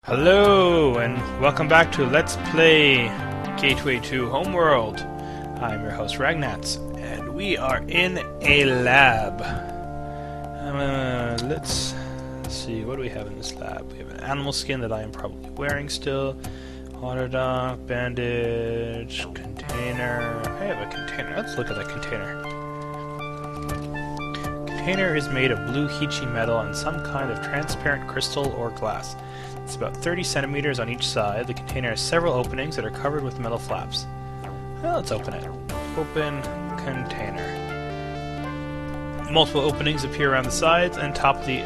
Hello, and welcome back to Let's Play Gateway to Homeworld. I'm your host Ragnats, and we are in a lab. Let's see, what do we have in this lab? We have an animal skin that I am probably wearing still. Water dock, bandage, container. I have a container. Let's look at that container. Container is made of blue Heechee metal and some kind of transparent crystal or glass. It's about 30 centimeters on each side. The container has several openings that are covered with metal flaps. Well, let's open it. Open container. Multiple openings appear around the sides and top of the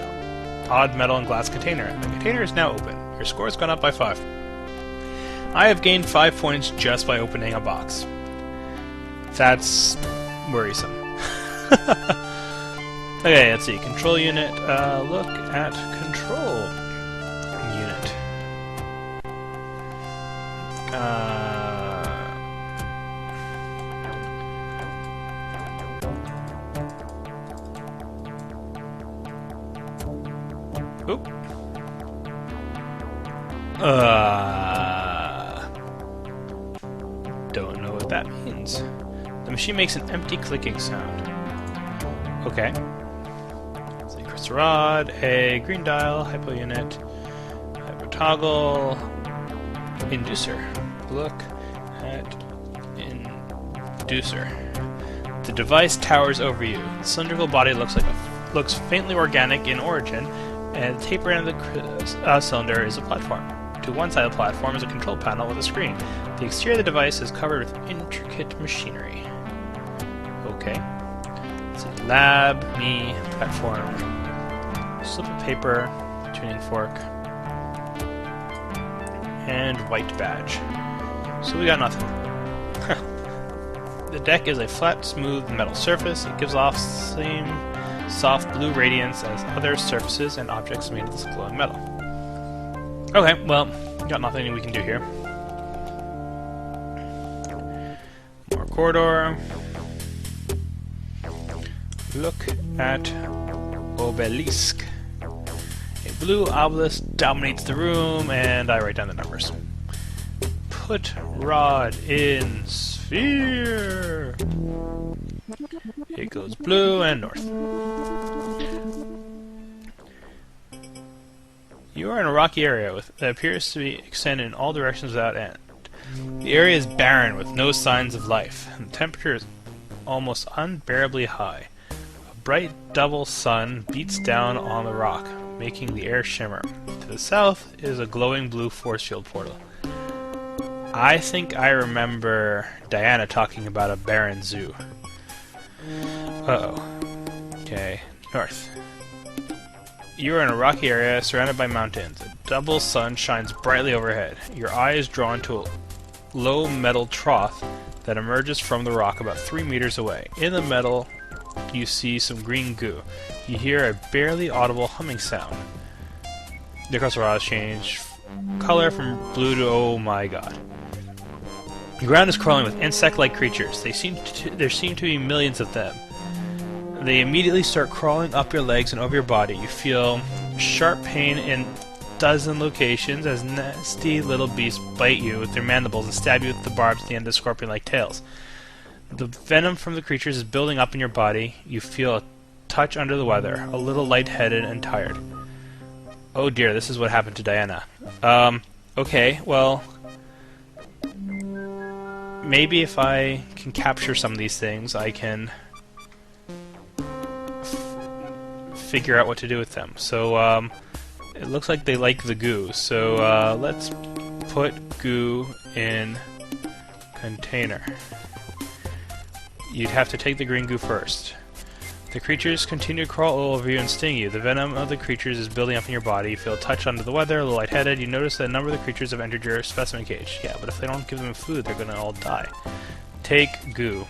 odd metal and glass container. The container is now open. Your score has gone up by 5. I have gained 5 points just by opening a box. That's worrisome. Okay, let's see. Control unit. Look at control unit. Oop. Don't know what that means. The machine makes an empty clicking sound. Okay. Let's see, crystal rod, a green dial, hypo unit, hypo toggle, inducer. Look at inducer. The device towers over you. The cylindrical body looks faintly organic in origin, and the taper end of the cylinder is a platform. To one side of the platform is a control panel with a screen. The exterior of the device is covered with intricate machinery. Okay. It's a lab, me, platform, slip of paper, tuning fork, and white badge. So we got nothing. The deck is a flat, smooth metal surface. It gives off the same soft blue radiance as other surfaces and objects made of this glowing metal. Okay, well, got nothing we can do here. More corridor. Look at obelisk. A blue obelisk dominates the room, and I write down the numbers. Put rod in sphere. It goes blue and north. You are in a rocky area that appears to be extended in all directions without end. The area is barren with no signs of life, and the temperature is almost unbearably high. A bright double sun beats down on the rock, making the air shimmer. To the south is a glowing blue force field portal. I think I remember Diana talking about a barren zoo. Uh-oh. Okay, north. You are in a rocky area surrounded by mountains. A double sun shines brightly overhead. Your eye is drawn to a low metal trough that emerges from the rock about 3 meters away. In the metal, you see some green goo. You hear a barely audible humming sound. The crystal rods change color from blue to oh my god. The ground is crawling with insect-like creatures. There seem to be millions of them. They immediately start crawling up your legs and over your body. You feel sharp pain in a dozen locations as nasty little beasts bite you with their mandibles and stab you with the barbs at the end of scorpion-like tails. The venom from the creatures is building up in your body. You feel a touch under the weather, a little lightheaded and tired. Oh dear, this is what happened to Diana. Okay, well, maybe if I can capture some of these things, I can figure out what to do with them. So, it looks like they like the goo. So, let's put goo in container. You'd have to take the green goo first. The creatures continue to crawl all over you and sting you. The venom of the creatures is building up in your body. You feel a touch under the weather, a little lightheaded. You notice that a number of the creatures have entered your specimen cage. Yeah, but if they don't give them food, they're gonna all die. Take goo.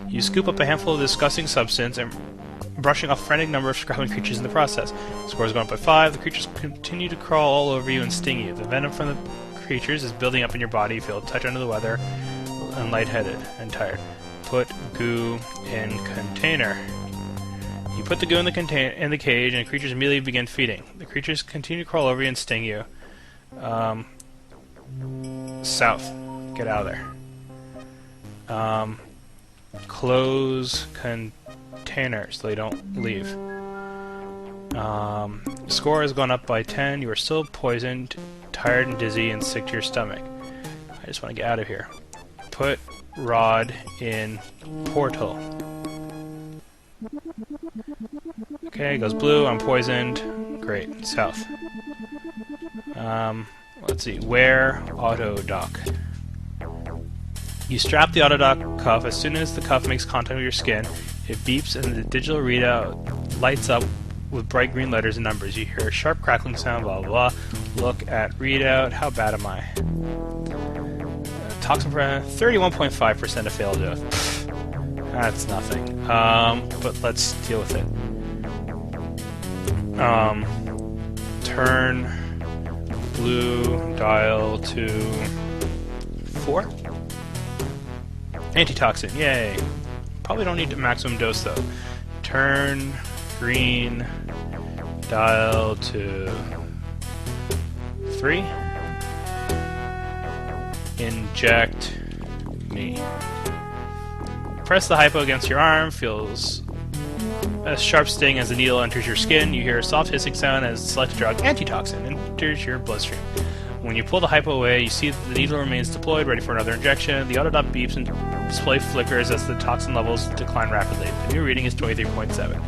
You scoop up a handful of disgusting substance and brushing off a frantic number of scrabbling creatures in the process. Score is going up by 5. The creatures continue to crawl all over you and sting you. The venom from the creatures is building up in your body. You feel a touch under the weather and lightheaded and tired. Put goo in container. You put the goo in the cage, and the creatures immediately begin feeding. The creatures continue to crawl over you and sting you. South. Get out of there. Close containers so they don't leave. Score has gone up by 10. You are still poisoned, tired and dizzy, and sick to your stomach. I just want to get out of here. Put rod in portal. Okay, goes blue. I'm poisoned. Great. South. Let's see. Wear auto dock. You strap the auto dock cuff. As soon as the cuff makes contact with your skin, it beeps and the digital readout lights up with bright green letters and numbers. You hear a sharp crackling sound, blah blah blah. Look at readout. How bad am I? Toxin 31.5% of fail to. That's nothing. But let's deal with it. Turn blue dial to 4. Antitoxin, yay. Probably don't need a maximum dose though. Turn green dial to 3. Inject me. Press the hypo against your arm, feels a sharp sting as the needle enters your skin. You hear a soft hissing sound as the selected drug, antitoxin, enters your bloodstream. When you pull the hypo away, you see that the needle remains deployed, ready for another injection. The auto dot beeps and display flickers as the toxin levels decline rapidly. The new reading is 23.7.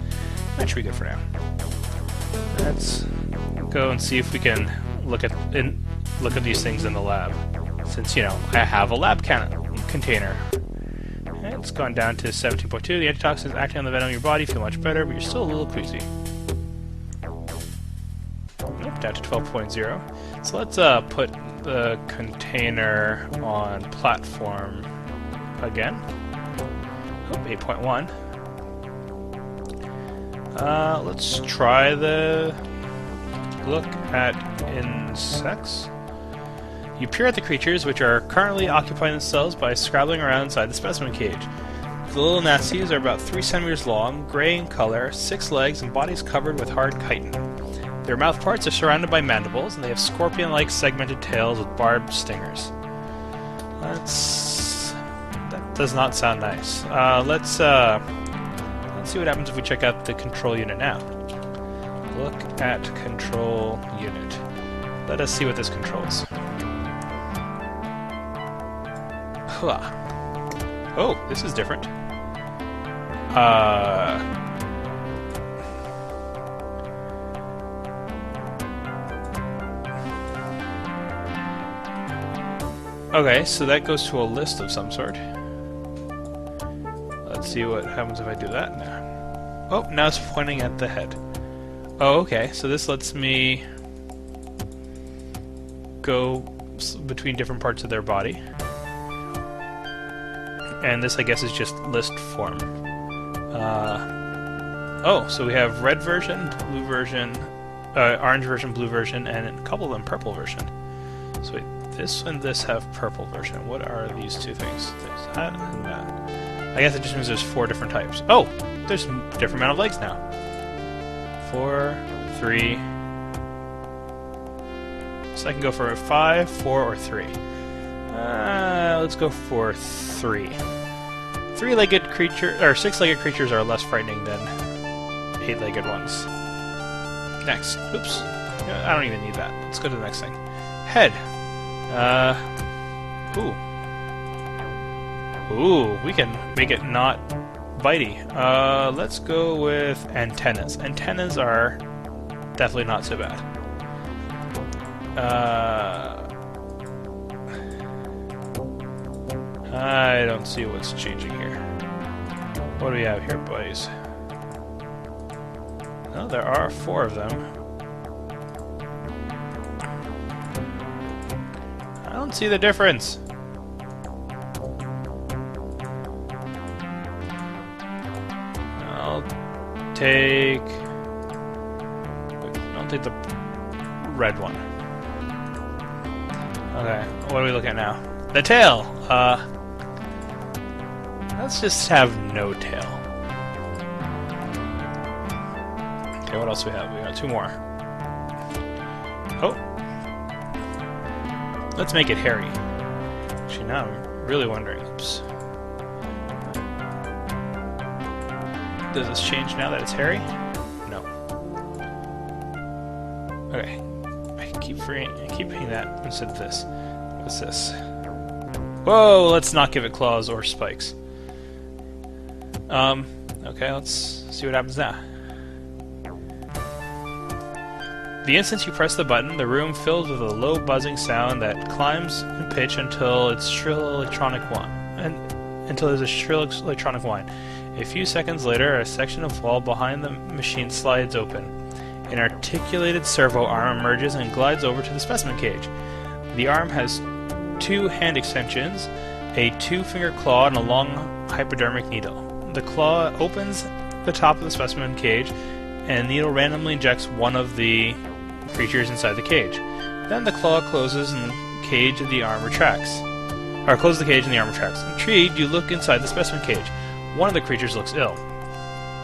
That should be good for now. Let's go and see if we can look at these things in the lab. Since, you know, I have a lab container. It's gone down to 17.2. The antitoxin is acting on the venom in your body. Feel much better, but you're still a little queasy. Nope, down to 12.0. So let's put the container on platform again. Oh, 8.1. Let's try the look at insects. You peer at the creatures, which are currently occupying themselves by scrabbling around inside the specimen cage. The little nasties are about 3 centimeters long, gray in color, 6 legs, and bodies covered with hard chitin. Their mouth parts are surrounded by mandibles, and they have scorpion-like segmented tails with barbed stingers. That does not sound nice. Let's see what happens if we check out the control unit now. Look at control unit. Let us see what this controls. Oh, this is different. Okay, so that goes to a list of some sort. Let's see what happens if I do that now. Oh, now it's pointing at the head. Oh, okay, so this lets me go between different parts of their body. And this, I guess, is just list form. Oh, so we have red version, blue version, orange version, blue version, and a couple of them purple version. So wait, this and this have purple version. What are these two things? There's that and that. I guess it just means there's 4 different types. Oh, there's a different amount of legs now. 4, 3. So I can go for 5, 4, or 3. Let's go for 3. 3-legged creature or 6-legged creatures are less frightening than 8-legged ones. Next. Oops. I don't even need that. Let's go to the next thing. Head. Ooh, we can make it not bitey. Let's go with antennas. Antennas are definitely not so bad. I don't see what's changing here. What do we have here, boys? Oh, there are 4 of them. I don't see the difference. I'll take the red one. Okay, what do we look at now? The tail! Let's just have no tail. Okay, what else do we have? We got 2 more. Oh! Let's make it hairy. Actually, now I'm really wondering. Oops. Does this change now that it's hairy? No. Okay. I keep hitting that instead of this. What's this? Whoa! Let's not give it claws or spikes. Okay, let's see what happens now. The instant you press the button, the room fills with a low buzzing sound that climbs in pitch until it's shrill electronic whine. Until there's a shrill electronic whine. A few seconds later, a section of wall behind the machine slides open. An articulated servo arm emerges and glides over to the specimen cage. The arm has 2 hand extensions, a 2-finger claw, and a long hypodermic needle. The claw opens the top of the specimen cage, and the needle randomly injects one of the creatures inside the cage. Then the claw closes and the cage and the arm retracts. Or closes the cage and the arm retracts. Intrigued, you look inside the specimen cage. One of the creatures looks ill.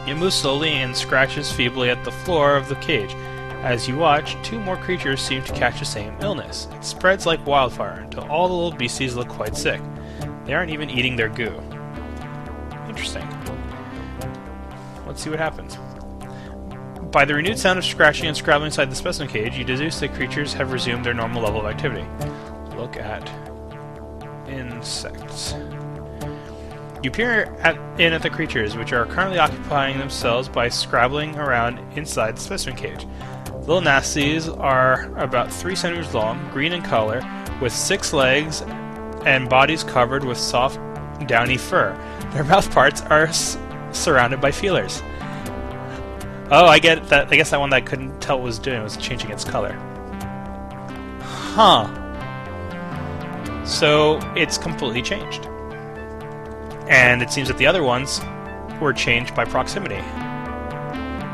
It moves slowly and scratches feebly at the floor of the cage. As you watch, 2 more creatures seem to catch the same illness. It spreads like wildfire until all the little beasties look quite sick. They aren't even eating their goo. Interesting. Let's see what happens. By the renewed sound of scratching and scrabbling inside the specimen cage, you deduce that creatures have resumed their normal level of activity. Look at insects. You peer in at the creatures, which are currently occupying themselves by scrabbling around inside the specimen cage. The little nasties are about 3 centimeters long, green in color, with 6 legs and bodies covered with soft, downy fur. Their mouth parts are surrounded by feelers. Oh, I get that. I guess that one that I couldn't tell what it was doing was changing its color. Huh. So it's completely changed. And it seems that the other ones were changed by proximity.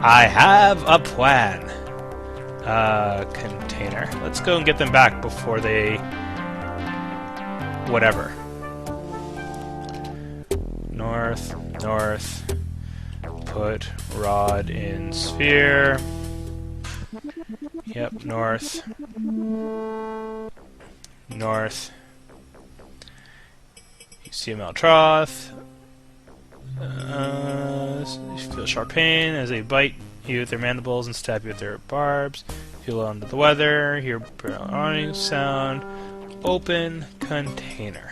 I have a plan. Container. Let's go and get them back before they... whatever. North, north. Put rod in sphere. Yep, north. North. CML trough. You feel sharp pain as they bite you with their mandibles and stab you with their barbs. Feel under the weather. Hear burning sound. Open container.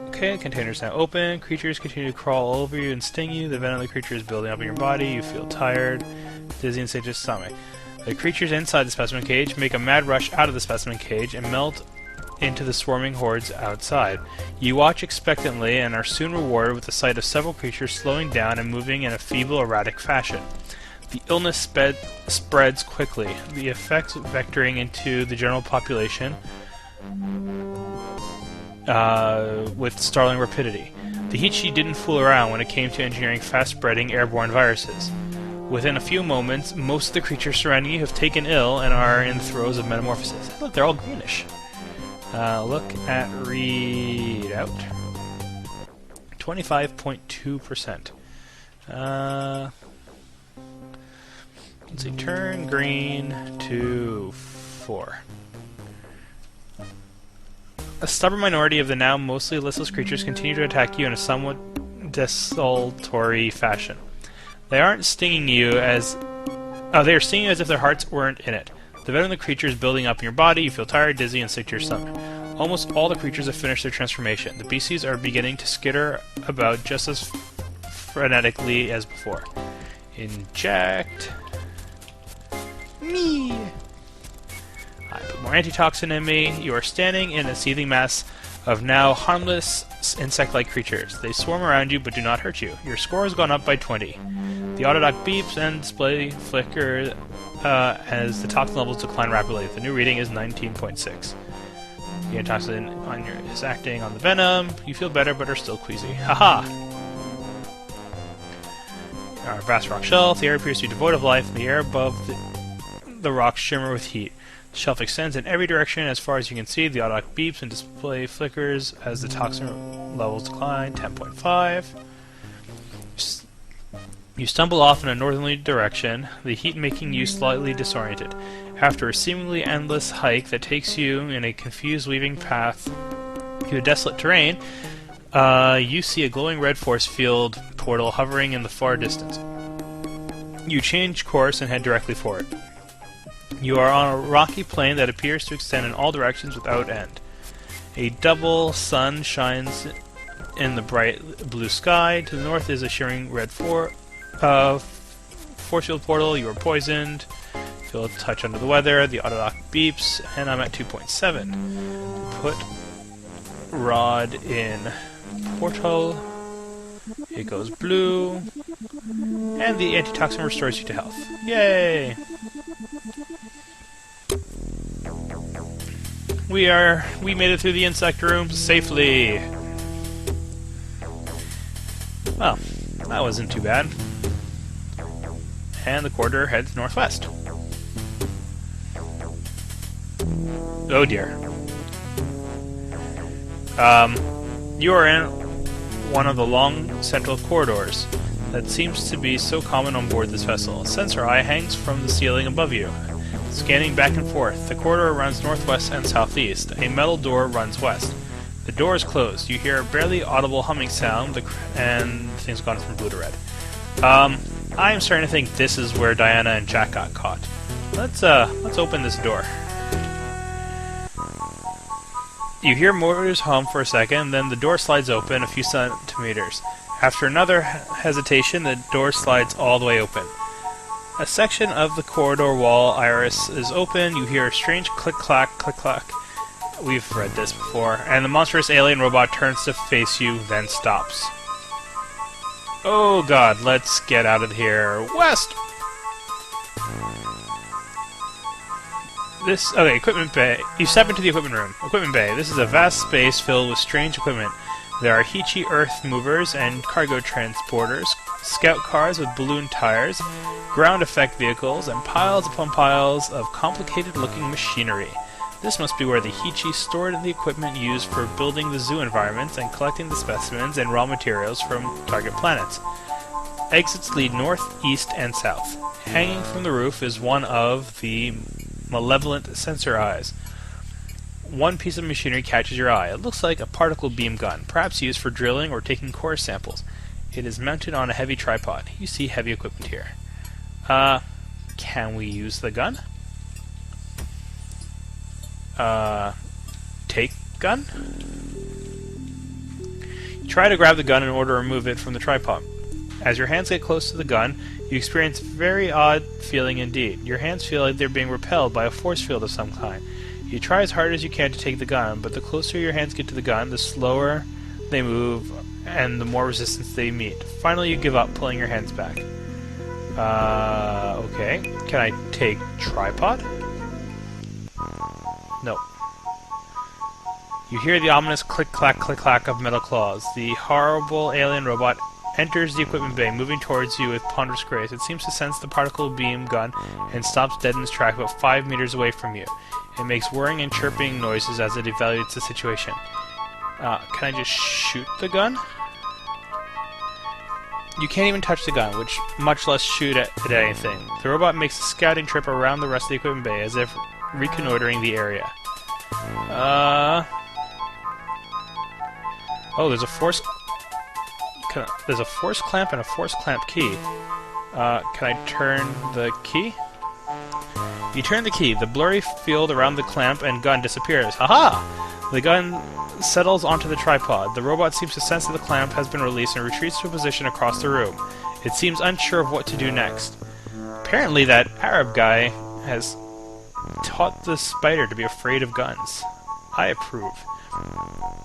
Okay, container's now open. Creatures continue to crawl all over you and sting you. The venom of the creature is building up in your body. You feel tired, dizzy, and sick to your stomach. The creatures inside the specimen cage make a mad rush out of the specimen cage and melt into the swarming hordes outside. You watch expectantly and are soon rewarded with the sight of several creatures slowing down and moving in a feeble, erratic fashion. The illness spreads quickly, the effects vectoring into the general population with startling rapidity. The heat sheet didn't fool around when it came to engineering fast-spreading airborne viruses. Within a few moments, most of the creatures surrounding you have taken ill and are in the throes of metamorphosis. Look, they're all greenish. Look at readout. 25.2%. Let's see, turn green to 4. A stubborn minority of the now mostly listless creatures continue to attack you in a somewhat desultory fashion. They aren't stinging you as... Oh, they are stinging you as if their hearts weren't in it. The venom of the creature is building up in your body, you feel tired, dizzy, and sick to your stomach. Almost all the creatures have finished their transformation. The beasties are beginning to skitter about just as frenetically as before. Inject... me! I put more antitoxin in me. You are standing in a seething mass of now harmless insect-like creatures. They swarm around you but do not hurt you. Your score has gone up by 20. The autodoc beeps and display flicker as the toxin levels decline rapidly. The new reading is 19.6. The antitoxin on is acting on the venom. You feel better but are still queasy. Haha! Our vast rock shelf. The air appears to be devoid of life. The air above the rocks shimmer with heat. The shelf extends in every direction as far as you can see. The autodoc beeps and display flickers as the toxin levels decline. 10.5. You stumble off in a northerly direction, the heat making you slightly disoriented. After a seemingly endless hike that takes you in a confused weaving path through a desolate terrain, you see a glowing red force field portal hovering in the far distance. You change course and head directly for it. You are on a rocky plain that appears to extend in all directions without end. A double sun shines in the bright blue sky. To the north is a shimmering red force field portal. You are poisoned. Feel a touch under the weather. The autodock beeps, and I'm at 2.7. Put rod in portal. It goes blue, and the antitoxin restores you to health. Yay! We made it through the insect room safely. Well, that wasn't too bad. And the corridor heads northwest. Oh dear. You are in one of the long central corridors that seems to be so common on board this vessel. A sensor eye hangs from the ceiling above you, scanning back and forth. The corridor runs northwest and southeast. A metal door runs west. The door is closed. You hear a barely audible humming sound, and things gone from blue to red. I'm starting to think this is where Diana and Jack got caught. Let's open this door. You hear motors hum for a second, then the door slides open a few centimeters. After another hesitation, the door slides all the way open. A section of the corridor wall iris is open. You hear a strange click-clack, click-clack. We've read this before. And the monstrous alien robot turns to face you, then stops. Oh god, let's get out of here. West! Okay, equipment bay. You step into the equipment room. Equipment bay. This is a vast space filled with strange equipment. There are Hichi earth movers and cargo transporters, scout cars with balloon tires, ground effect vehicles, and piles upon piles of complicated-looking machinery. This must be where the Hichi stored the equipment used for building the zoo environments and collecting the specimens and raw materials from target planets. Exits lead north, east, and south. Hanging from the roof is one of the malevolent sensor eyes. One piece of machinery catches your eye. It looks like a particle beam gun, perhaps used for drilling or taking core samples. It is mounted on a heavy tripod. You see heavy equipment here. Can we use the gun? Take gun? You try to grab the gun in order to remove it from the tripod. As your hands get close to the gun, you experience a very odd feeling indeed. Your hands feel like they're being repelled by a force field of some kind. You try as hard as you can to take the gun, but the closer your hands get to the gun, the slower they move and the more resistance they meet. Finally, you give up, pulling your hands back. Okay. Can I take tripod? No. You hear the ominous click-clack, click-clack of metal claws. The horrible alien robot enters the equipment bay, moving towards you with ponderous grace. It seems to sense the particle beam gun and stops dead in its track about 5 meters away from you. It makes whirring and chirping noises as it evaluates the situation. Can I just shoot the gun? You can't even touch the gun, much less shoot at anything. The robot makes a scouting trip around the rest of the equipment bay, as if reconnoitering the area. Oh, there's a force clamp and a force clamp key. Can I turn the key? You turn the key. The blurry field around the clamp and gun disappears. Haha! The gun settles onto the tripod. The robot seems to sense that the clamp has been released and retreats to a position across the room. It seems unsure of what to do next. Apparently that Arab guy has taught the spider to be afraid of guns. I approve.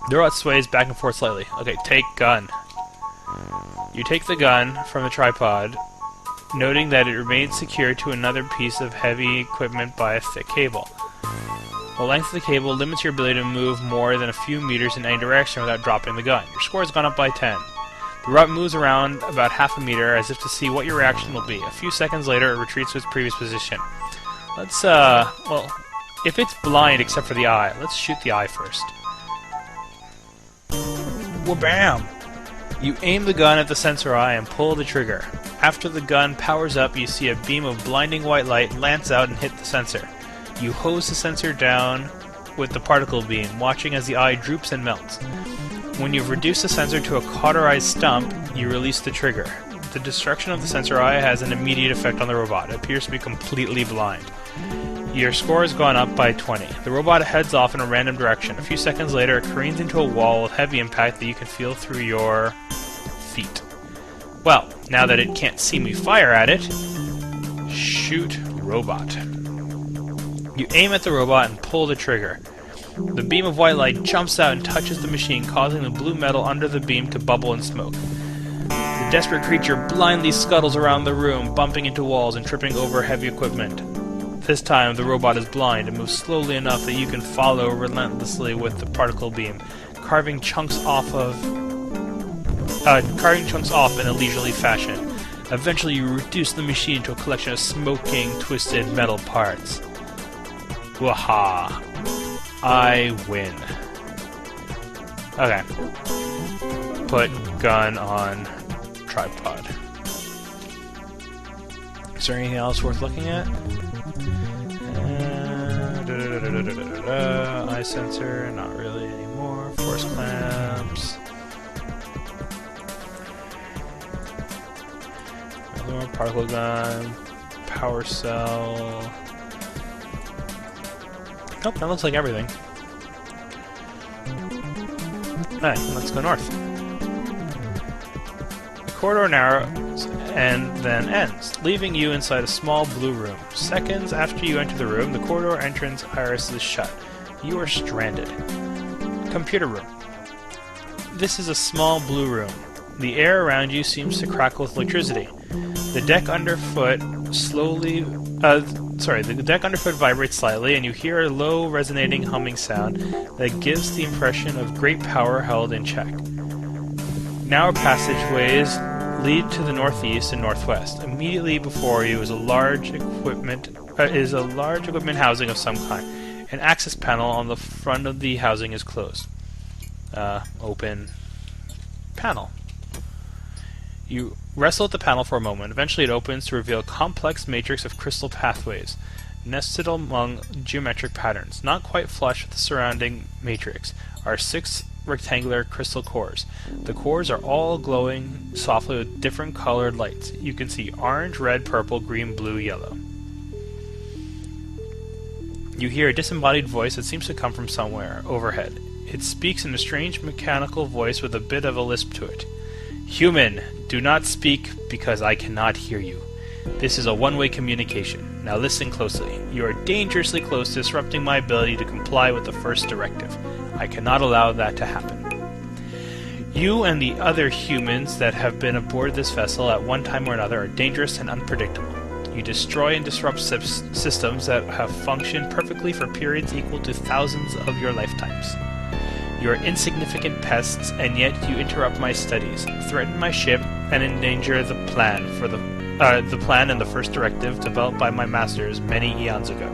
The robot sways back and forth slightly. Okay, take gun. You take the gun from the tripod, noting that it remains secured to another piece of heavy equipment by a thick cable. The length of the cable limits your ability to move more than a few meters in any direction without dropping the gun. Your score has gone up by 10. The robot moves around about half a meter as if to see what your reaction will be. A few seconds later, it retreats to its previous position. Let's, well, if it's blind except for the eye, let's shoot the eye first. Wha-bam! You aim the gun at the sensor eye and pull the trigger. After the gun powers up, you see a beam of blinding white light lance out and hit the sensor. You hose the sensor down with the particle beam, watching as the eye droops and melts. When you've reduced the sensor to a cauterized stump, you release the trigger. The destruction of the sensor eye has an immediate effect on the robot. It appears to be completely blind. Your score has gone up by 20. The robot heads off in a random direction. A few seconds later, it careens into a wall with heavy impact that you can feel through your feet. Well, now that it can't see me fire at it, shoot robot. You aim at the robot and pull the trigger. The beam of white light jumps out and touches the machine, causing the blue metal under the beam to bubble and smoke. The desperate creature blindly scuttles around the room, bumping into walls and tripping over heavy equipment. This time, the robot is blind and moves slowly enough that you can follow relentlessly with the particle beam, carving chunks off in a leisurely fashion. Eventually, you reduce the machine to a collection of smoking, twisted metal parts. Waha! I win. Okay. Put gun on tripod. Is there anything else worth looking at? Eye sensor, not really anymore. Force clamps. Another more particle gun. Power cell. Nope, that looks like everything. Alright, let's go north. The corridor narrows and then ends, leaving you inside a small blue room. Seconds after you enter the room, the corridor entrance iris is shut. You are stranded. Computer room. This is a small blue room. The air around you seems to crackle with electricity. The deck underfoot vibrates slightly, and you hear a low, resonating humming sound that gives the impression of great power held in check. Narrow passageways lead to the northeast and northwest. Immediately before you is a large equipment housing of some kind. An access panel on the front of the housing is closed. Open panel. You wrestle at the panel for a moment. Eventually it opens to reveal a complex matrix of crystal pathways, nested among geometric patterns. Not quite flush with the surrounding matrix are 6 rectangular crystal cores. The cores are all glowing softly with different colored lights. You can see orange, red, purple, green, blue, yellow. You hear a disembodied voice that seems to come from somewhere overhead. It speaks in a strange mechanical voice with a bit of a lisp to it. Human, do not speak because I cannot hear you. This is a one-way communication. Now listen closely. You are dangerously close to disrupting my ability to comply with the first directive. I cannot allow that to happen. You and the other humans that have been aboard this vessel at one time or another are dangerous and unpredictable. You destroy and disrupt systems that have functioned perfectly for periods equal to thousands of your lifetimes. You are insignificant pests, and yet you interrupt my studies, threaten my ship, and endanger the plan and the first directive developed by my masters many eons ago.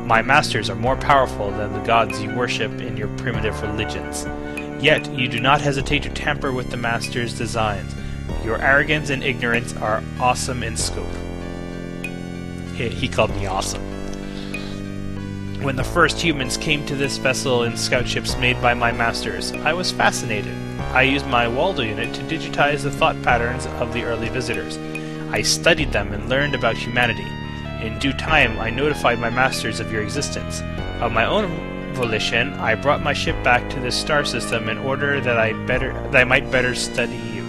My masters are more powerful than the gods you worship in your primitive religions. Yet you do not hesitate to tamper with the masters' designs. Your arrogance and ignorance are awesome in scope. He called me awesome. When the first humans came to this vessel in scout ships made by my masters, I was fascinated. I used my Waldo unit to digitize the thought patterns of the early visitors. I studied them and learned about humanity. In due time, I notified my masters of your existence. Of my own volition, I brought my ship back to this star system in order that I might better study you.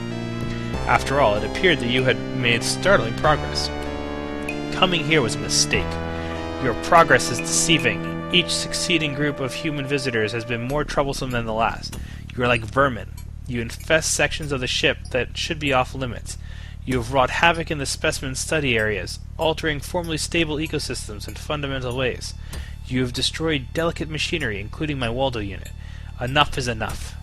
After all, it appeared that you had made startling progress. Coming here was a mistake. Your progress is deceiving. Each succeeding group of human visitors has been more troublesome than the last. You are like vermin. You infest sections of the ship that should be off limits. You have wrought havoc in the specimen study areas, altering formerly stable ecosystems in fundamental ways. You have destroyed delicate machinery, including my Waldo unit. Enough is enough.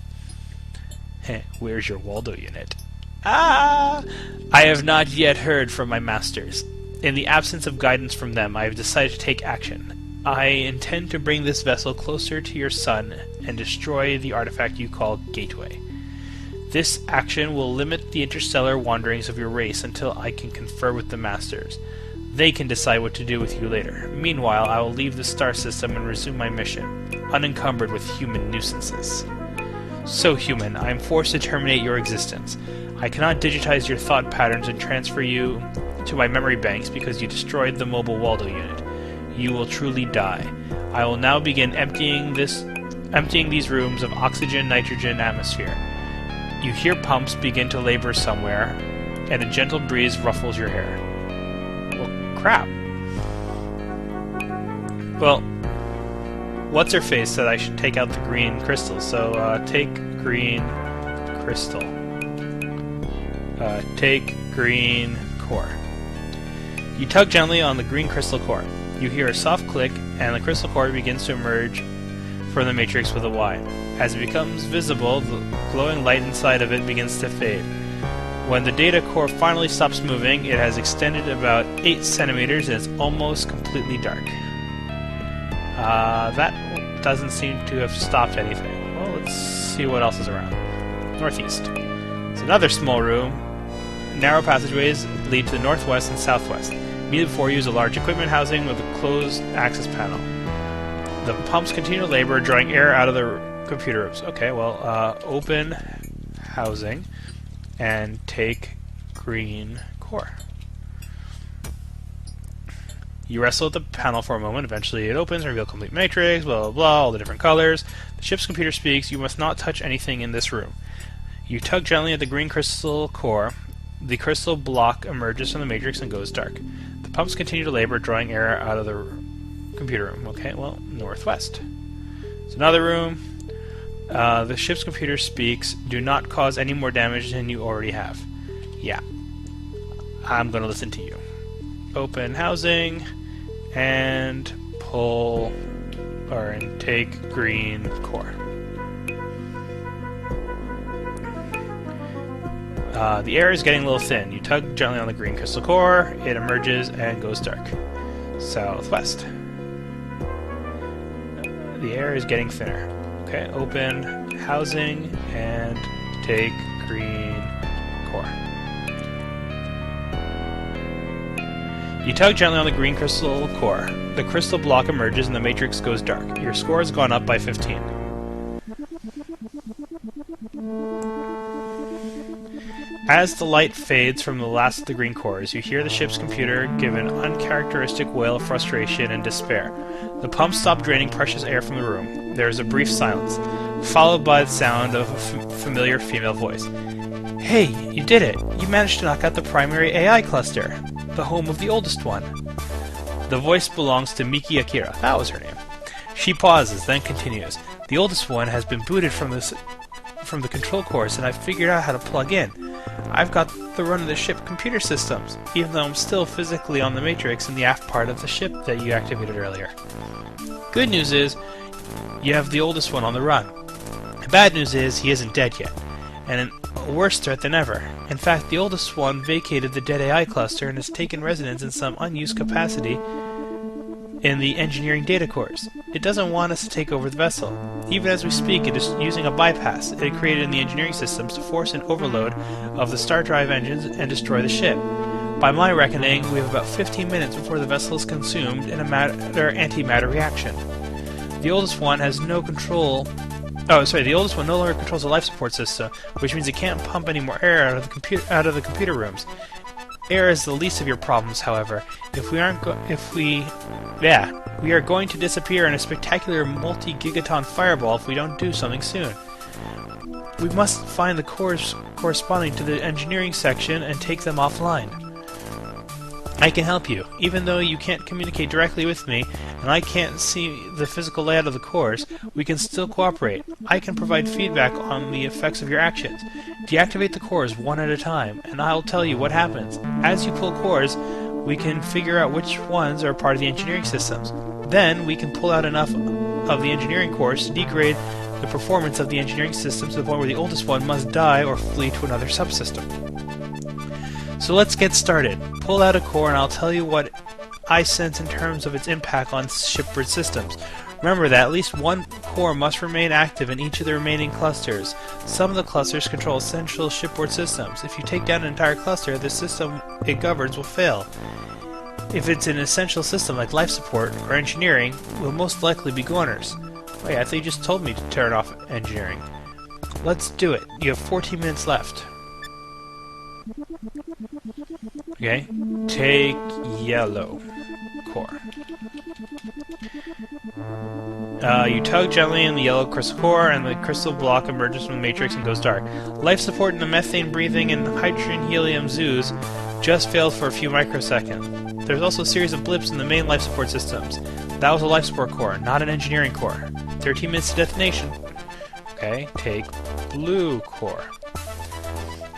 Where's your Waldo unit? I have not yet heard from my masters. In the absence of guidance from them, I have decided to take action. I intend to bring this vessel closer to your sun and destroy the artifact you call Gateway. This action will limit the interstellar wanderings of your race until I can confer with the Masters. They can decide what to do with you later. Meanwhile, I will leave the star system and resume my mission, unencumbered with human nuisances. So human, I am forced to terminate your existence. I cannot digitize your thought patterns and transfer you to my memory banks because you destroyed the mobile Waldo unit. You will truly die. I will now begin emptying these rooms of oxygen, nitrogen, atmosphere. You hear pumps begin to labor somewhere, and a gentle breeze ruffles your hair. Well, crap. Well, what's-her-face said I should take out the green crystal, so take green crystal. Take green core. You tug gently on the green crystal core. You hear a soft click, and the crystal core begins to emerge from the matrix with a Y. As it becomes visible, the glowing light inside of it begins to fade. When the data core finally stops moving, it has extended about 8 centimeters and is almost completely dark. That doesn't seem to have stopped anything. Well, let's see what else is around. Northeast. It's another small room. Narrow passageways lead to the northwest and southwest. Immediately before you is a large equipment housing with a closed access panel. The pumps continue to labor, drawing air out of the computer rooms. Okay, well, open housing and take green core. You wrestle with the panel for a moment. Eventually it opens and reveals a complete matrix, blah, blah, blah, all the different colors. The ship's computer speaks. You must not touch anything in this room. You tug gently at the green crystal core. The crystal block emerges from the matrix and goes dark. The pumps continue to labor, drawing air out of the computer room. Okay, well, northwest. It's another room. The ship's computer speaks. Do not cause any more damage than you already have. Yeah. I'm going to listen to you. Open housing and pull and take green core. The air is getting a little thin. You tug gently on the green crystal core. It emerges and goes dark. Southwest. The air is getting thinner. Okay, open housing and take green core. You tug gently on the green crystal core. The crystal block emerges and the matrix goes dark. Your score has gone up by 15. As the light fades from the last of the green cores, you hear the ship's computer give an uncharacteristic wail of frustration and despair. The pumps stop draining precious air from the room. There is a brief silence, followed by the sound of a familiar female voice. Hey, you did it! You managed to knock out the primary AI cluster, the home of the oldest one. The voice belongs to Miki Akira. That was her name. She pauses, then continues. The oldest one has been booted from the control cores, and I've figured out how to plug in. I've got the run of the ship computer systems, even though I'm still physically on the matrix in the aft part of the ship that you activated earlier. Good news is, you have the oldest one on the run. The bad news is, he isn't dead yet, and a worse threat than ever. In fact, the oldest one vacated the dead AI cluster and has taken residence in some unused capacity in the engineering data cores. It doesn't want us to take over the vessel. Even as we speak, it is using a bypass it created in the engineering systems to force an overload of the star drive engines and destroy the ship. By my reckoning, we have about 15 minutes before the vessel is consumed in a antimatter reaction. The oldest one has no control. The oldest one no longer controls the life support system, which means it can't pump any more air out of the computer rooms. Air is the least of your problems, however. We are going to disappear in a spectacular multi-gigaton fireball if we don't do something soon. We must find the cores corresponding to the engineering section and take them offline. I can help you. Even though you can't communicate directly with me, and I can't see the physical layout of the cores, we can still cooperate. I can provide feedback on the effects of your actions. Deactivate the cores one at a time, and I'll tell you what happens. As you pull cores, we can figure out which ones are part of the engineering systems. Then, we can pull out enough of the engineering cores to degrade the performance of the engineering systems to the point where the oldest one must die or flee to another subsystem. So let's get started. Pull out a core and I'll tell you what I sense in terms of its impact on shipboard systems. Remember that at least one core must remain active in each of the remaining clusters. Some of the clusters control essential shipboard systems. If you take down an entire cluster, the system it governs will fail. If it's an essential system like life support or engineering, we'll most likely be goners. Wait, I thought you just told me to turn off engineering. Let's do it. You have 14 minutes left. Okay, take yellow core. You tug gently in the yellow crystal core, and the crystal block emerges from the matrix and goes dark. Life support in the methane-breathing and hydrogen-helium zoos just failed for a few microseconds. There's also a series of blips in the main life support systems. That was a life support core, not an engineering core. 13 minutes to detonation. Okay, take blue core.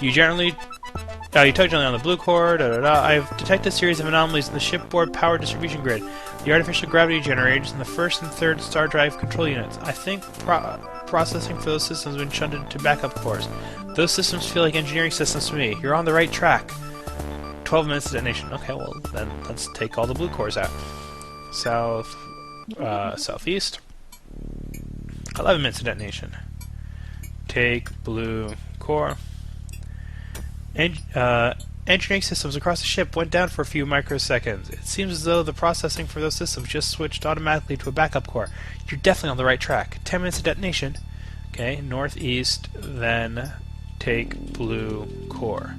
You tug gently on the blue core, I've detected a series of anomalies in the shipboard power distribution grid. The artificial gravity generators in the first and third star drive control units. I think processing for those systems has been shunted to backup cores. Those systems feel like engineering systems to me. You're on the right track. 12 minutes to detonation. Okay, well, then let's take all the blue cores out. Southeast. 11 minutes to detonation. Take blue core. Engineering systems across the ship went down for a few microseconds. It seems as though the processing for those systems just switched automatically to a backup core. You're definitely on the right track. 10 minutes of detonation. Okay, northeast, then take blue core.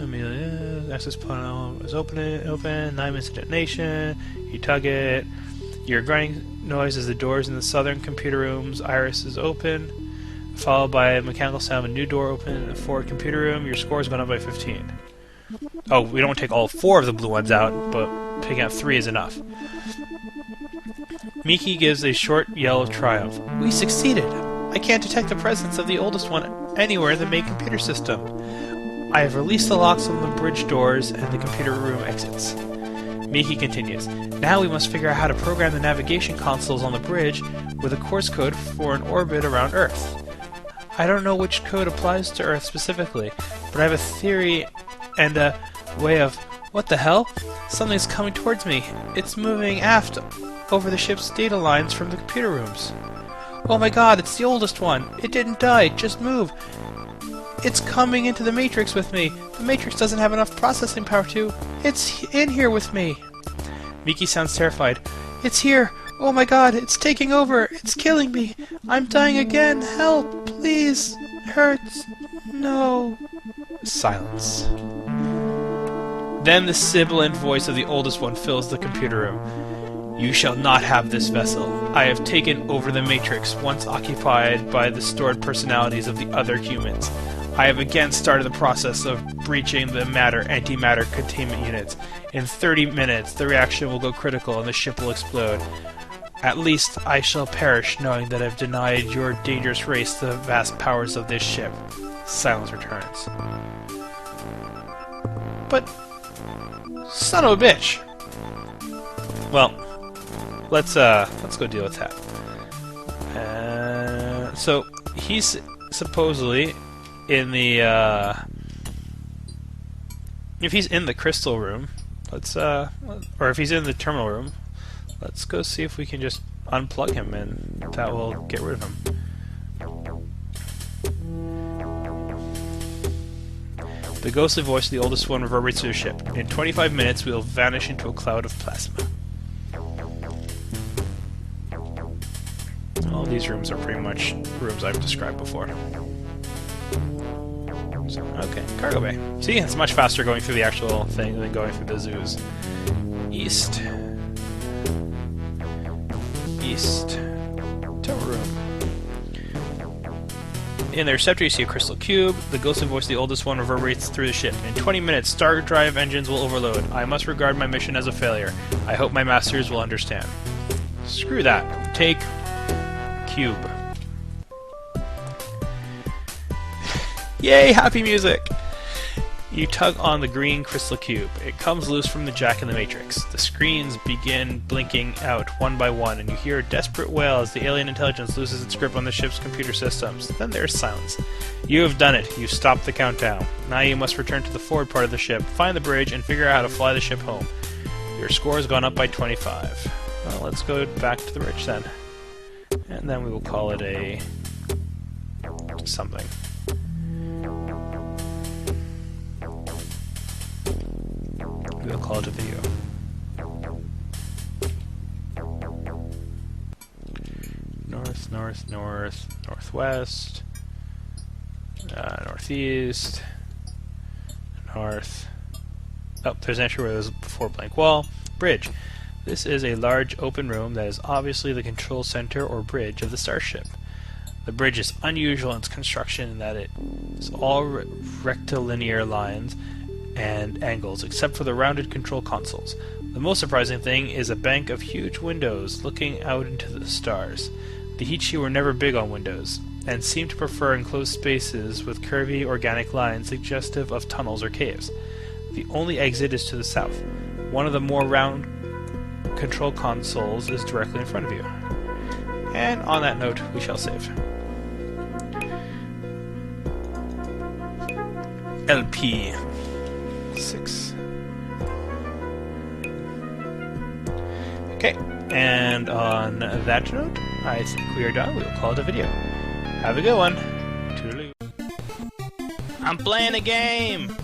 Amelia, access panel is open. 9 minutes of detonation. You tug it. Your grinding noise as the doors in the southern computer room's iris is open, followed by a mechanical sound of a new door open in the forward computer room. Your score has gone up by 15. Oh, we don't take all 4 of the blue ones out, but picking out 3 is enough. Miki gives a short yell of triumph. We succeeded! I can't detect the presence of the oldest one anywhere in the main computer system. I have released the locks on the bridge doors and the computer room exits. Miki continues. Now we must figure out how to program the navigation consoles on the bridge with a course code for an orbit around Earth. I don't know which code applies to Earth specifically, but I have a theory and a way of... What the hell? Something's coming towards me. It's moving aft over the ship's data lines from the computer rooms. Oh my god, it's the oldest one. It didn't die, just move. It's coming into the Matrix with me. The Matrix doesn't have enough processing power to... It's in here with me. Miki sounds terrified. It's here. Oh my god, it's taking over. It's killing me. I'm dying again. Help, please. It hurts. No. Silence. Then the sibilant voice of the oldest one fills the computer room. You shall not have this vessel. I have taken over the Matrix, once occupied by the stored personalities of the other humans. I have again started the process of breaching the matter-antimatter containment units. In 30 minutes, the reaction will go critical and the ship will explode. At least I shall perish knowing that I've denied your dangerous race the vast powers of this ship. Silence returns. But... son of a bitch! Well, let's go deal with that. So, he's supposedly... in the, if he's in the crystal room, let's, or if he's in the terminal room, let's go see if we can just unplug him and that will get rid of him. The ghostly voice of the oldest one reverberates through the ship. In 25 minutes, we will vanish into a cloud of plasma. All these rooms are pretty much rooms I've described before. Okay, cargo bay. See, it's much faster going through the actual thing than going through the zoos. East. Tower room. In the receptor, you see a crystal cube. The ghostly voice of the oldest one reverberates through the ship. In 20 minutes, star drive engines will overload. I must regard my mission as a failure. I hope my masters will understand. Screw that. Take cube. Yay, happy music! You tug on the green crystal cube. It comes loose from the jack in the matrix. The screens begin blinking out one by one, and you hear a desperate wail as the alien intelligence loses its grip on the ship's computer systems. Then there's silence. You have done it. You've stopped the countdown. Now you must return to the forward part of the ship, find the bridge, and figure out how to fly the ship home. Your score has gone up by 25. Well, let's go back to the bridge then. And then we will call it a... something. We'll call it a video. North, north, north, northwest, northeast, north. Oh, there's an entry where there was before blank wall. Bridge. This is a large open room that is obviously the control center or bridge of the starship. The bridge is unusual in its construction in that it is all rectilinear lines and angles, except for the rounded control consoles. The most surprising thing is a bank of huge windows looking out into the stars. The Hichi were never big on windows, and seemed to prefer enclosed spaces with curvy organic lines suggestive of tunnels or caves. The only exit is to the south. One of the more round control consoles is directly in front of you. And on that note, we shall save. LP 6. Okay, and on that note, I think we are done. We will call it a video. Have a good one. Toodaloo. I'm playing a game!